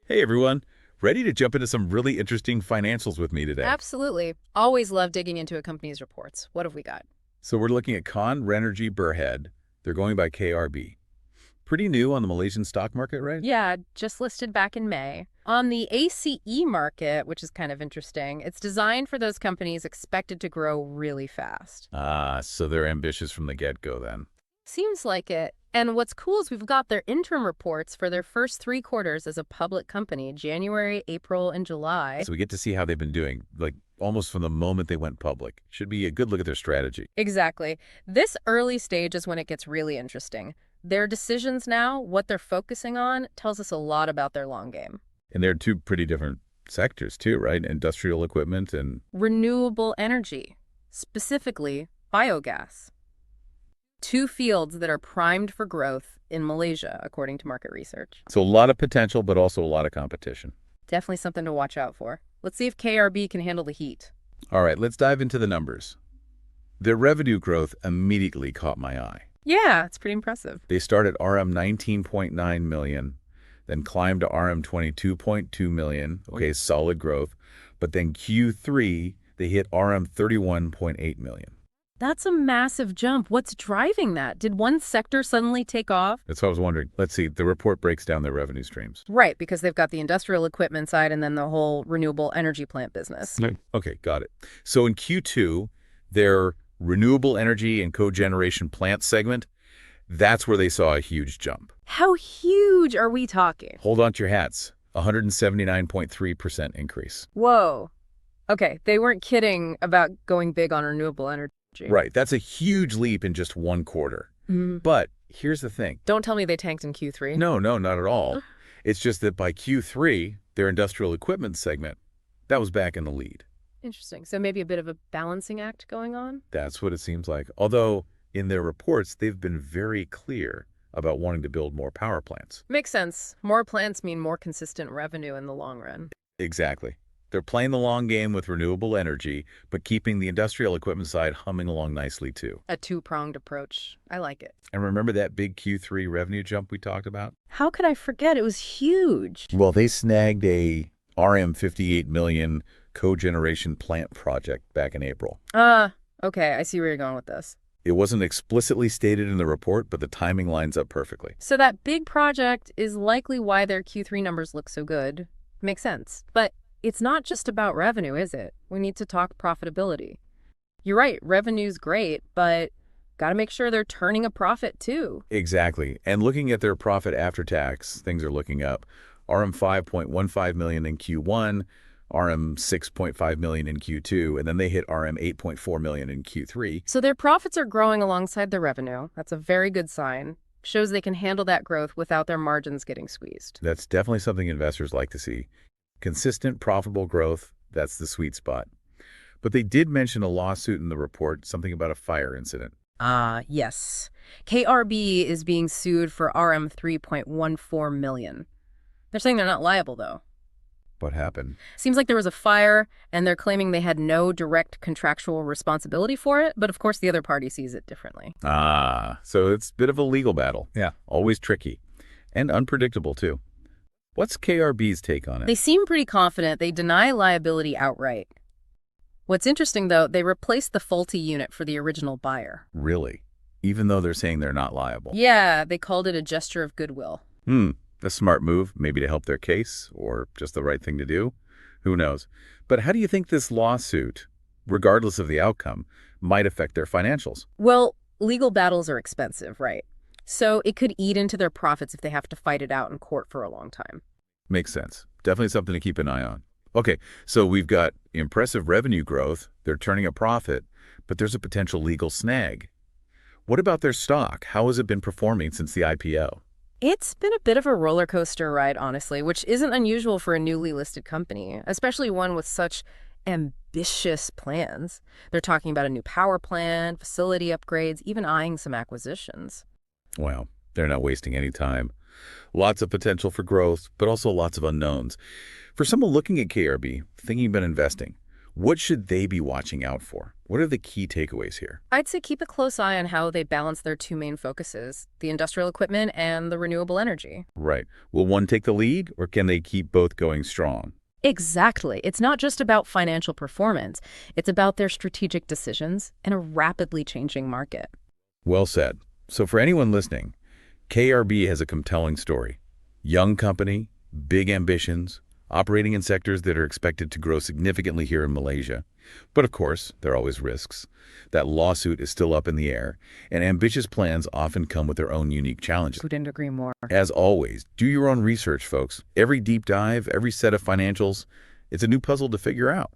Hey everyone, ready to jump into some really interesting financials with me today? Absolutely. Always love digging into a company's reports. What have we got? So we're looking at Kawan Renergy Berhad. They're going by KRB. Pretty new on the Malaysian stock market, right? Yeah, just listed back in May. On the ACE market, which is kind of interesting, it's designed for those companies expected to grow really fast. So they're ambitious from the get-go then. Seems like it. And what's cool is we've got their interim reports for their first 3 quarters as a public company, January, April, and July. So we get to see how they've been doing, like almost from the moment they went public. Should be a good look at their strategy. Exactly. This early stage is when it gets really interesting. Their decisions now, what they're focusing on, tells us a lot about their long game. And they're two pretty different sectors too, right? Industrial equipment and... Renewable energy, specifically biogas. 2 fields that are primed for growth in Malaysia, according to market research. So a lot of potential, but also a lot of competition. Definitely something to watch out for. Let's see if KRB can handle the heat. All right, let's dive into the numbers. Their revenue growth immediately caught my eye. Yeah, it's pretty impressive. They started RM 19.9 million, then climbed to RM 22.2 million. Okay, solid growth. But then Q3, they hit RM 31.8 million. That's a massive jump. What's driving that? Did one sector suddenly take off? That's what I was wondering. Let's see. The report breaks down their revenue streams. Right, because they've got the industrial equipment side and then the whole renewable energy plant business. Okay, got it. So in Q2, their Renewable Energy and Co-generation plant segment, that's where they saw a huge jump. How huge are we talking? Hold on to your hats. 179.3% increase. Whoa. Okay, they weren't kidding about going big on renewable energy. Right. That's a huge leap in just one quarter. But here's the thing. Don't tell me they tanked in Q3. No, not at all. It's just that by Q3, their industrial equipment segment, that was back in the lead. Interesting. So maybe a bit of a balancing act going on? That's what it seems like. Although in their reports, they've been very clear about wanting to build more power plants. Makes sense. More plants mean more consistent revenue in the long run. Exactly. They're playing the long game with renewable energy, but keeping the industrial equipment side humming along nicely too. A two-pronged approach. I like it. And remember that big Q3 revenue jump we talked about? How could I forget? It was huge. Well, they snagged a RM 58 million co-generation plant project back in April. Okay. I see where you're going with this. It wasn't explicitly stated in the report, but the timing lines up perfectly. So that big project is likely why their Q3 numbers look so good. Makes sense. But it's not just about revenue, is it? We need to talk profitability. You're right, revenue's great, but got to make sure they're turning a profit too. Exactly. And looking at their profit after tax, things are looking up. RM 5.15 million in Q1, RM 6.5 million in Q2, and then they hit RM 8.4 million in Q3. So their profits are growing alongside their revenue. That's a very good sign. Shows they can handle that growth without their margins getting squeezed. That's definitely something investors like to see. Consistent, profitable growth, that's the sweet spot. But they did mention a lawsuit in the report, something about a fire incident. Yes. KRB is being sued for RM 3.14 million. They're saying they're not liable, though. What happened? Seems like there was a fire, and they're claiming they had no direct contractual responsibility for it, but of course the other party sees it differently. So it's a bit of a legal battle. Yeah. Always tricky. And unpredictable, too. What's KRB's take on it? They seem pretty confident. They deny liability outright. What's interesting, though, they replaced the faulty unit for the original buyer. Really? Even though they're saying they're not liable? Yeah, they called it a gesture of goodwill. A smart move, maybe to help their case, or just the right thing to do. Who knows? But how do you think this lawsuit, regardless of the outcome, might affect their financials? Well, legal battles are expensive, right? So it could eat into their profits if they have to fight it out in court for a long time. Makes sense. Definitely something to keep an eye on. Okay, so we've got impressive revenue growth, they're turning a profit, but there's a potential legal snag. What about their stock? How has it been performing since the IPO? It's been a bit of a roller coaster ride, honestly, which isn't unusual for a newly listed company, especially one with such ambitious plans. They're talking about a new power plant, facility upgrades, even eyeing some acquisitions. Well, they're not wasting any time. Lots of potential for growth, but also lots of unknowns. For someone looking at KRB, thinking about investing, What should they be watching out for? What are the key takeaways here? I'd say keep a close eye on how they balance their two main focuses, the industrial equipment and the renewable energy. Right. Will one take the lead, or can they keep both going strong? Exactly. It's not just about financial performance. It's about their strategic decisions in a rapidly changing market. Well said. So for anyone listening, KRB has a compelling story. Young company, big ambitions, operating in sectors that are expected to grow significantly here in Malaysia. But of course, there are always risks. That lawsuit is still up in the air, and ambitious plans often come with their own unique challenges. Couldn't agree more. As always, do your own research, folks. Every deep dive, every set of financials, it's a new puzzle to figure out.